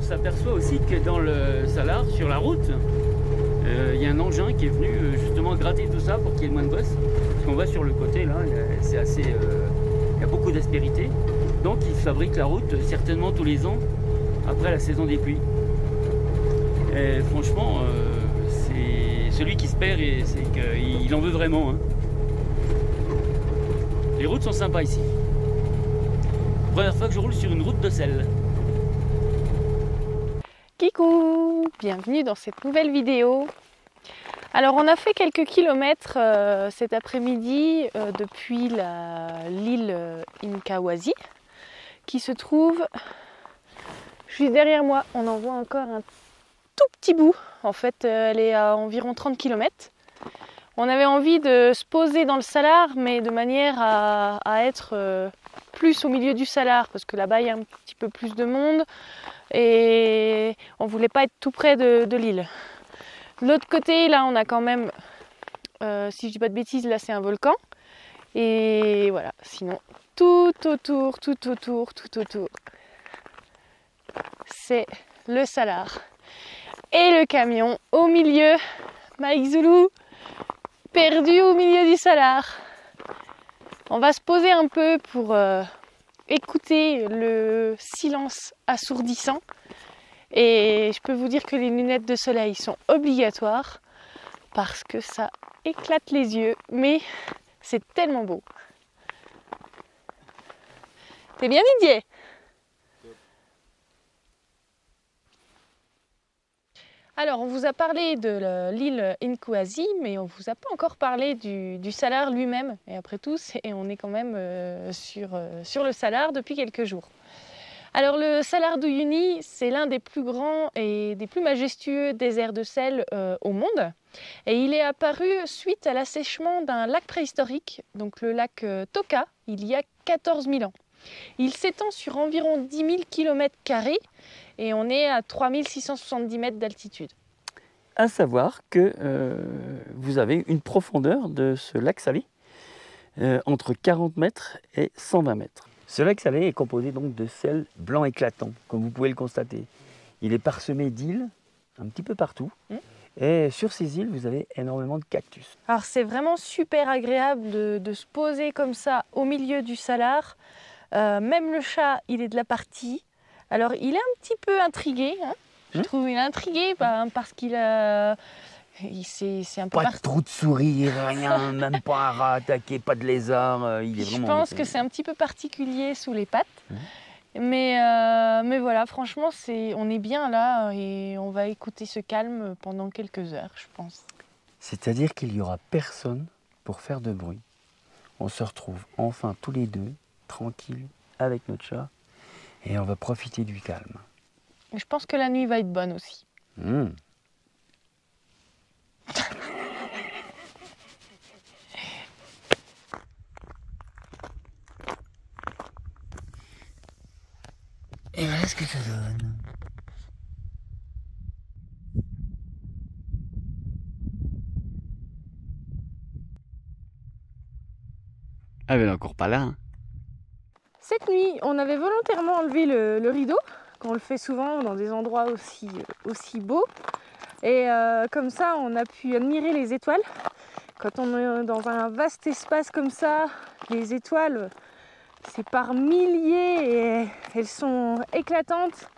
s'aperçoit aussi que dans le Salard, sur la route, il y a un engin qui est venu justement gratter tout ça pour qu'il y ait moins de bosse. Parce qu'on voit sur le côté là, c'est assez, il y a beaucoup d'aspérité. Donc ils fabriquent la route certainement tous les ans après la saison des pluies. Et franchement, c'est celui qui se perd et c'est qu'il en veut vraiment. Hein. Les routes sont sympas ici. Première fois que je roule sur une route de sel. Kikou, bienvenue dans cette nouvelle vidéo. Alors on a fait quelques kilomètres cet après-midi depuis l'île Inkawasi qui se trouve juste derrière moi. On en voit encore un tout petit bout. En fait, elle est à environ 30 km. On avait envie de se poser dans le Salard, mais de manière à être plus au milieu du Salard, parce que là-bas il y a un petit peu plus de monde et on voulait pas être tout près de l'île. De l'autre côté, là on a quand même, si je dis pas de bêtises, là c'est un volcan. Et voilà, sinon tout autour, c'est le Salard. Et le camion au milieu, Mike Zulu, perdu au milieu du Salard. On va se poser un peu pour écouter le silence assourdissant. Et je peux vous dire que les lunettes de soleil sont obligatoires parce que ça éclate les yeux, mais c'est tellement beau. T'es bien, Didier? Alors, on vous a parlé de l'île Inkawasi, mais on ne vous a pas encore parlé du Salard lui-même. Et après tout, on est quand même sur le Salard depuis quelques jours. Alors, le Salard d'Uyuni, c'est l'un des plus grands et des plus majestueux déserts de sel au monde. Et il est apparu suite à l'assèchement d'un lac préhistorique, donc le lac Toka, il y a 14 000 ans. Il s'étend sur environ 10 000 km² et on est à 3 670 mètres d'altitude. À savoir que vous avez une profondeur de ce lac salé entre 40 mètres et 120 mètres. Ce lac salé est composé donc de sel blanc éclatant, comme vous pouvez le constater. Il est parsemé d'îles un petit peu partout. Et sur ces îles, vous avez énormément de cactus. Alors c'est vraiment super agréable de se poser comme ça au milieu du Salard. Même le chat, il est de la partie. Alors il est un petit peu intrigué, hein. Je trouve qu'il est intrigué parce qu'il a... c'est un peu pas de trou de sourire, rien, même pas un rat attaqué, pas de lézard. Il est Je vraiment... pense que c'est un petit peu particulier sous les pattes. Mais voilà, franchement, on est bien là et on va écouter ce calme pendant quelques heures, je pense. C'est-à-dire qu'il n'y aura personne pour faire de bruit. On se retrouve enfin tous les deux, tranquilles, avec notre chat, et on va profiter du calme. Je pense que la nuit va être bonne aussi. Et voilà ce que ça donne. Ah mais elle est encore pas là. Hein. Cette nuit, on avait volontairement enlevé le rideau, qu'on le fait souvent dans des endroits aussi beaux. Et comme ça, on a pu admirer les étoiles. Quand on est dans un vaste espace comme ça, les étoiles, c'est par milliers et elles sont éclatantes.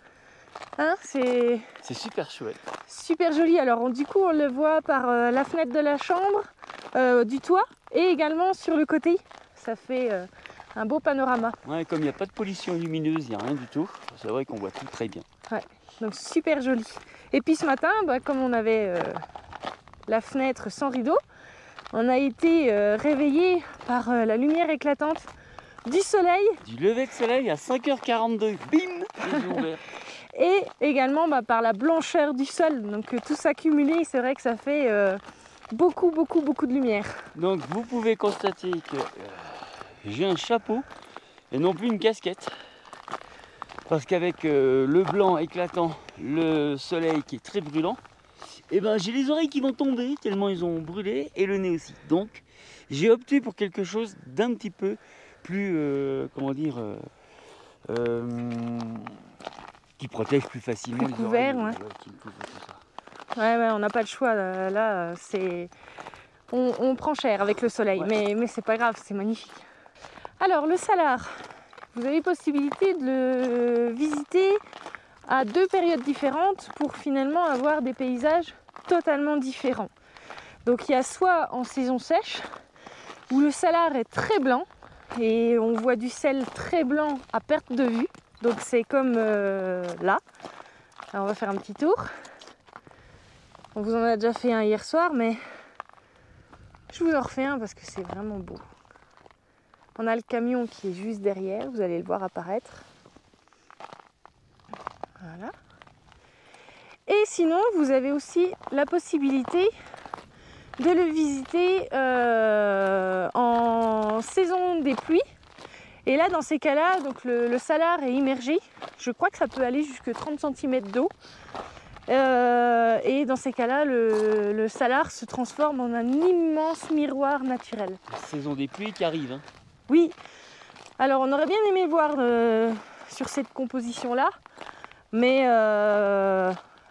Hein, c'est super chouette. Super joli. Alors du coup, on le voit par la fenêtre de la chambre, du toit et également sur le côté. Ça fait un beau panorama. Ouais, comme il n'y a pas de pollution lumineuse, il n'y a rien du tout, c'est vrai qu'on voit tout très bien. Ouais, donc super joli. Et puis ce matin, comme on avait la fenêtre sans rideau, on a été réveillés par la lumière éclatante du soleil. Du lever de soleil à 5h42, bim, les yeux ouverts. Et également par la blancheur du sol. Donc tout s'accumuler, c'est vrai que ça fait beaucoup de lumière. Donc vous pouvez constater que j'ai un chapeau et non plus une casquette. Parce qu'avec le blanc éclatant, le soleil qui est très brûlant, et ben j'ai les oreilles qui vont tomber tellement ils ont brûlé et le nez aussi. Donc j'ai opté pour quelque chose d'un petit peu plus, comment dire, qui protège plus facilement plus les couvert, oreilles. ouais. Qui couvrent tout ça. Ouais, on n'a pas le choix. Là, c'est... On prend cher avec le soleil, Ouais. mais c'est pas grave, c'est magnifique. Alors, le Salar, vous avez possibilité de le visiter à 2 périodes différentes pour finalement avoir des paysages totalement différents. Donc, il y a soit en saison sèche, où le Salar est très blanc, et on voit du sel très blanc à perte de vue. Donc, c'est comme là. Alors, on va faire un petit tour. On vous en a déjà fait un hier soir, mais je vous en refais un parce que c'est vraiment beau. On a le camion qui est juste derrière, vous allez le voir apparaître. Voilà. Et sinon, vous avez aussi la possibilité de le visiter en saison des pluies. Et là, dans ces cas-là, donc le Salar est immergé. Je crois que ça peut aller jusqu'à 30 cm d'eau. Et dans ces cas-là, le Salar se transforme en un immense miroir naturel. La saison des pluies qui arrive. Hein. Oui, alors on aurait bien aimé voir sur cette composition-là, mais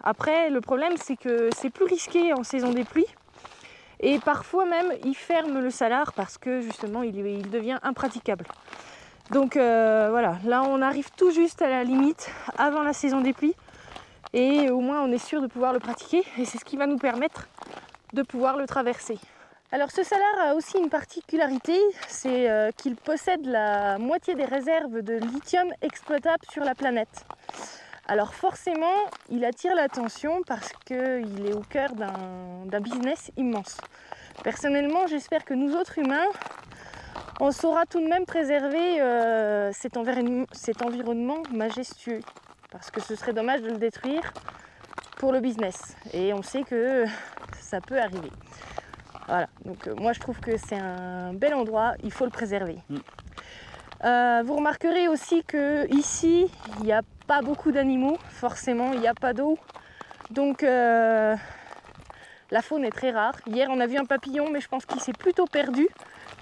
après, le problème, c'est que c'est plus risqué en saison des pluies. Et parfois même, ils ferment le Salar parce que justement, il devient impraticable. Donc voilà, là on arrive tout juste à la limite avant la saison des pluies. Et au moins on est sûr de pouvoir le pratiquer et c'est ce qui va nous permettre de pouvoir le traverser. Alors ce Salar a aussi une particularité, c'est qu'il possède la moitié des réserves de lithium exploitables sur la planète. Alors forcément il attire l'attention parce qu'il est au cœur d'un business immense. Personnellement j'espère que nous autres humains on saura tout de même préserver cet environnement majestueux. Parce que ce serait dommage de le détruire pour le business. Et on sait que ça peut arriver. Voilà, donc moi je trouve que c'est un bel endroit, il faut le préserver. Vous remarquerez aussi qu'ici, il n'y a pas beaucoup d'animaux, forcément, il n'y a pas d'eau. Donc la faune est très rare. Hier on a vu un papillon, mais je pense qu'il s'est plutôt perdu.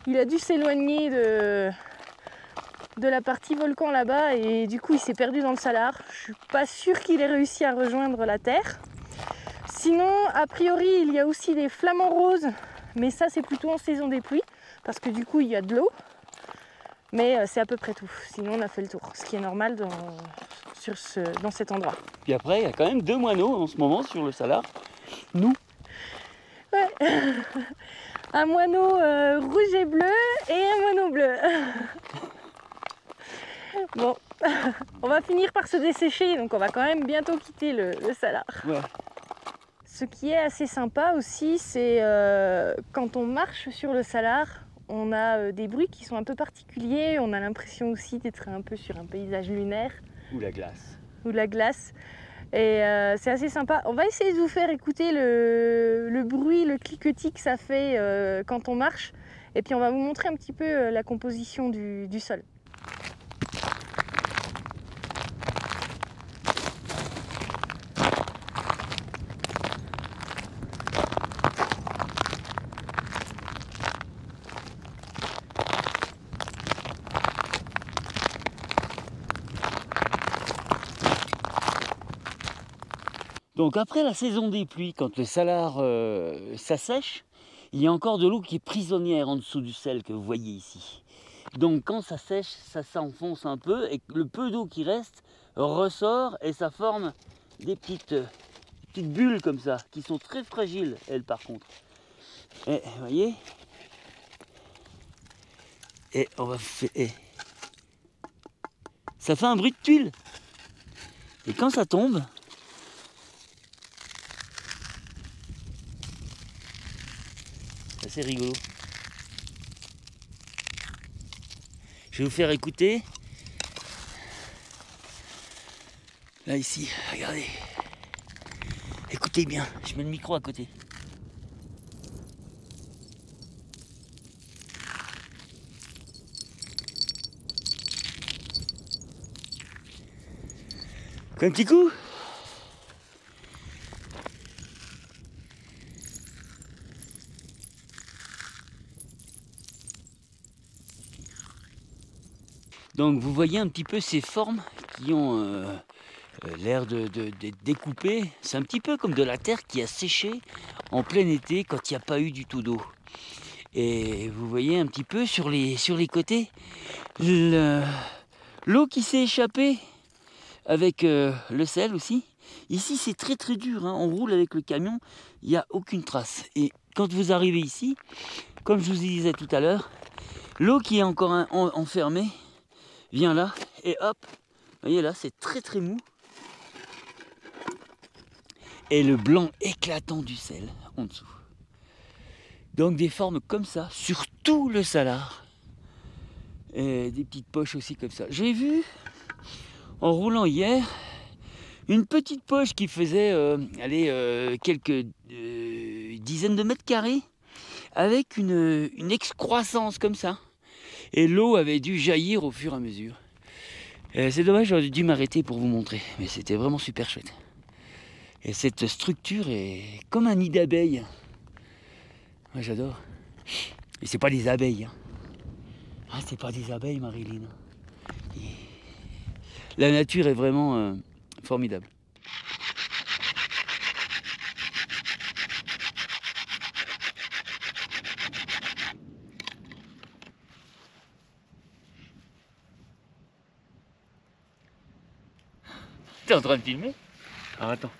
Il a dû s'éloigner de la partie volcan là-bas et du coup il s'est perdu dans le Salar. Je suis pas sûre qu'il ait réussi à rejoindre la terre. Sinon, a priori, il y a aussi des flamants roses, mais ça c'est plutôt en saison des pluies parce que du coup il y a de l'eau. Mais c'est à peu près tout. Sinon on a fait le tour, ce qui est normal dans cet endroit. Puis après, il y a quand même 2 moineaux en ce moment sur le Salar. Nous. Ouais. Un moineau rouge et bleu et un moineau bleu. Bon, on va finir par se dessécher, donc on va quand même bientôt quitter le Salar. Ouais. Ce qui est assez sympa aussi, c'est quand on marche sur le Salar, on a des bruits qui sont un peu particuliers, on a l'impression aussi d'être un peu sur un paysage lunaire. Ou la glace. Ou la glace. Et c'est assez sympa. On va essayer de vous faire écouter le bruit, le cliquetis que ça fait quand on marche. Et puis on va vous montrer un petit peu la composition du sol. Donc après la saison des pluies, quand le Salar s'assèche, il y a encore de l'eau qui est prisonnière en dessous du sel que vous voyez ici. Donc quand ça sèche, ça s'enfonce un peu et le peu d'eau qui reste ressort et ça forme des petites bulles comme ça, qui sont très fragiles, elles par contre. Et vous voyez, et on va faire... Ça fait un bruit de tuile. Et quand ça tombe, c'est assez rigolo. Je vais vous faire écouter. Là ici, regardez. Écoutez bien, je mets le micro à côté. Quoi, un petit coup? Donc vous voyez un petit peu ces formes qui ont l'air d'être découpé. C'est un petit peu comme de la terre qui a séché en plein été quand il n'y a pas eu du tout d'eau. Et vous voyez un petit peu sur les côtés l'eau qui s'est échappée avec le sel aussi. Ici c'est très très dur, hein. On roule avec le camion, il n'y a aucune trace. Et quand vous arrivez ici, comme je vous disais tout à l'heure, l'eau qui est encore enfermée vient là et hop, vous voyez là c'est très très mou. Et le blanc éclatant du sel en dessous. Donc des formes comme ça sur tout le salar. Et des petites poches aussi comme ça. J'ai vu en roulant hier une petite poche qui faisait quelques dizaines de mètres carrés avec une excroissance comme ça. Et l'eau avait dû jaillir au fur et à mesure. C'est dommage, j'aurais dû m'arrêter pour vous montrer. Mais c'était vraiment super chouette. Et cette structure est comme un nid d'abeilles. Moi j'adore. Et c'est pas des abeilles. Hein. Ah, c'est pas des abeilles, Marilyn. La nature est vraiment formidable. T'es en train de filmer? Ah, attends.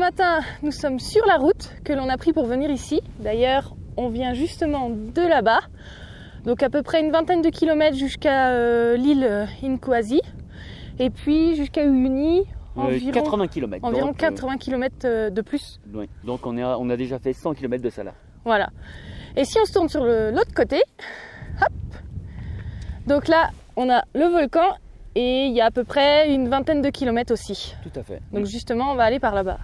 matin, nous sommes sur la route que l'on a pris pour venir ici. D'ailleurs, on vient justement de là-bas. Donc à peu près une vingtaine de kilomètres jusqu'à l'île Inkwasi. Et puis jusqu'à Uyuni, environ 80 km. Environ donc, 80 km de plus. Oui. Donc on a déjà fait 100 km de Salar. Voilà. Et si on se tourne sur l'autre côté, hop. Donc là, on a le volcan et il y a à peu près une vingtaine de kilomètres aussi. Tout à fait. Donc justement, on va aller par là-bas.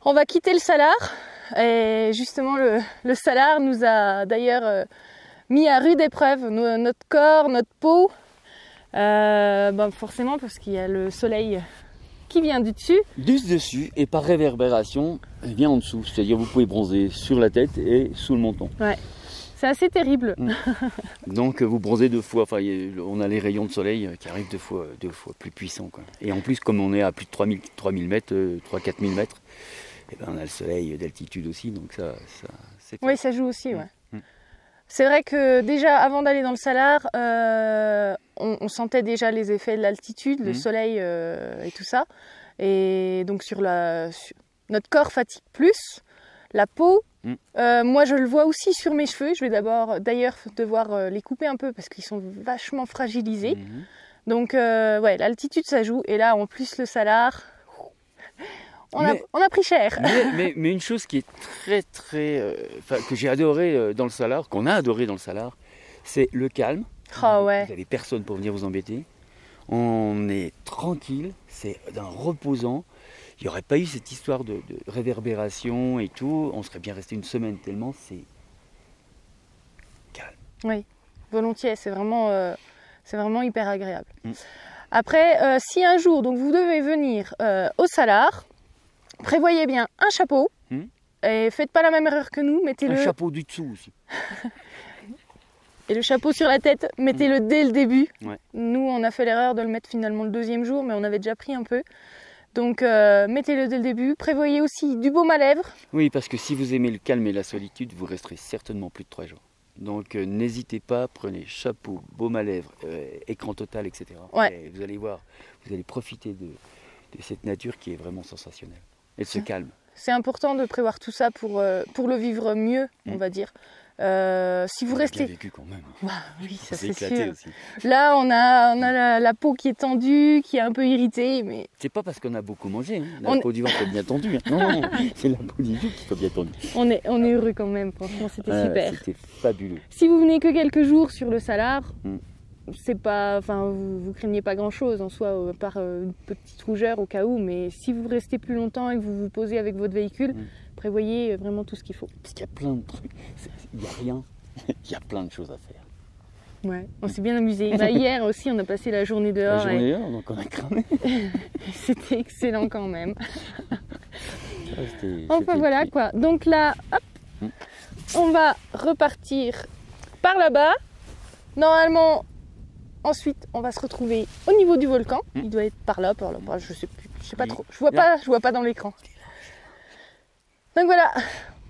On va quitter le Salar. Et justement, le Salar nous a d'ailleurs mis à rude épreuve notre corps, notre peau. Forcément, parce qu'il y a le soleil qui vient du dessus. Du dessus, et par réverbération, il vient en dessous. C'est-à-dire vous pouvez bronzer sur la tête et sous le menton. Ouais, c'est assez terrible. Donc vous bronzez deux fois. Enfin, on a les rayons de soleil qui arrivent deux fois plus puissants, quoi. Et en plus, comme on est à plus de 3000 mètres, 3-4000 mètres, et ben on a le soleil d'altitude aussi, donc ça c'est... Oui, ça joue aussi, ouais. C'est vrai que déjà, avant d'aller dans le Salar, on sentait déjà les effets de l'altitude, le soleil et tout ça. Et donc notre corps fatigue plus, la peau. Moi, je le vois aussi sur mes cheveux. Je vais d'ailleurs devoir les couper un peu parce qu'ils sont vachement fragilisés. Donc, ouais, l'altitude, ça joue. Et là, en plus, le Salar... On a pris cher. Mais une chose qui est que j'ai adoré dans le Salar, qu'on a adoré dans le Salar, c'est le calme. Oh, ouais. Vous n'avez personne pour venir vous embêter. On est tranquille, c'est d'un reposant. Il n'y aurait pas eu cette histoire de réverbération et tout. On serait bien resté une semaine tellement c'est calme. Oui, volontiers. C'est vraiment hyper agréable. Après, si un jour donc vous devez venir au Salar, prévoyez bien un chapeau et faites pas la même erreur que nous, mettez-le... Un chapeau du dessous aussi. Et le chapeau sur la tête, mettez-le dès le début. Ouais. Nous, on a fait l'erreur de le mettre finalement le deuxième jour, mais on avait déjà pris un peu. Donc mettez-le dès le début. Prévoyez aussi du baume à lèvres. Oui, parce que si vous aimez le calme et la solitude, vous resterez certainement plus de 3 jours. Donc n'hésitez pas, prenez chapeau, baume à lèvres, écran total, etc. Ouais. Et vous allez voir, vous allez profiter de cette nature qui est vraiment sensationnelle. Et de ce calme. C'est important de prévoir tout ça pour le vivre mieux, on va dire. Si vous restez... bien vécu quand même. Bah, oui, ça c'est sûr. Aussi. Là, on a la peau qui est tendue, qui est un peu irritée, mais... C'est pas parce qu'on a beaucoup mangé, hein. La peau du ventre est bien tendue. Hein. Non, c'est la peau du ventre qui soit bien tendue. On est heureux quand même, franchement, c'était super. C'était fabuleux. Si vous venez que quelques jours sur le Salar, c'est pas, enfin, vous craignez pas grand-chose en soi, par une petite rougeur au cas où, mais si vous restez plus longtemps et que vous vous posez avec votre véhicule, prévoyez vraiment tout ce qu'il faut. Parce qu'il y a plein de trucs, il n'y a rien, il y a plein de choses à faire. Ouais, on s'est bien amusé. Hier aussi, on a passé la journée dehors. Donc on a cramé. C'était excellent quand même. Enfin voilà quoi. Donc là, hop, on va repartir par là-bas. Normalement, ensuite, on va se retrouver au niveau du volcan. Il doit être par là, je sais plus, je sais pas trop. Je vois pas dans l'écran. Donc voilà,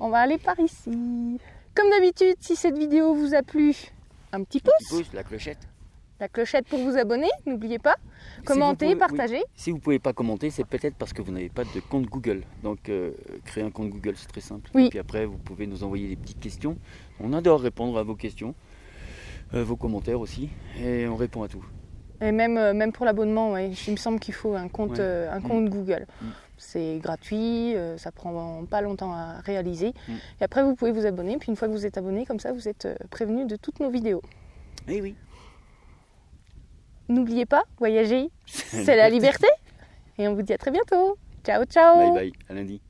on va aller par ici. Comme d'habitude, si cette vidéo vous a plu, un petit pouce. La clochette. La clochette pour vous abonner, n'oubliez pas. Commentez, partagez. Oui. Si vous ne pouvez pas commenter, c'est peut-être parce que vous n'avez pas de compte Google. Donc, créer un compte Google, c'est très simple. Oui. Et puis après, vous pouvez nous envoyer des petites questions. On adore répondre à vos questions, vos commentaires aussi. Et on répond à tout. Et même pour l'abonnement, ouais, il me semble qu'il faut un compte Google. C'est gratuit, ça prend pas longtemps à réaliser. Et après, vous pouvez vous abonner. Puis une fois que vous êtes abonné, comme ça, vous êtes prévenu de toutes nos vidéos. Eh oui. N'oubliez pas, voyager, c'est la liberté. Et on vous dit à très bientôt. Ciao, ciao. Bye bye, à lundi.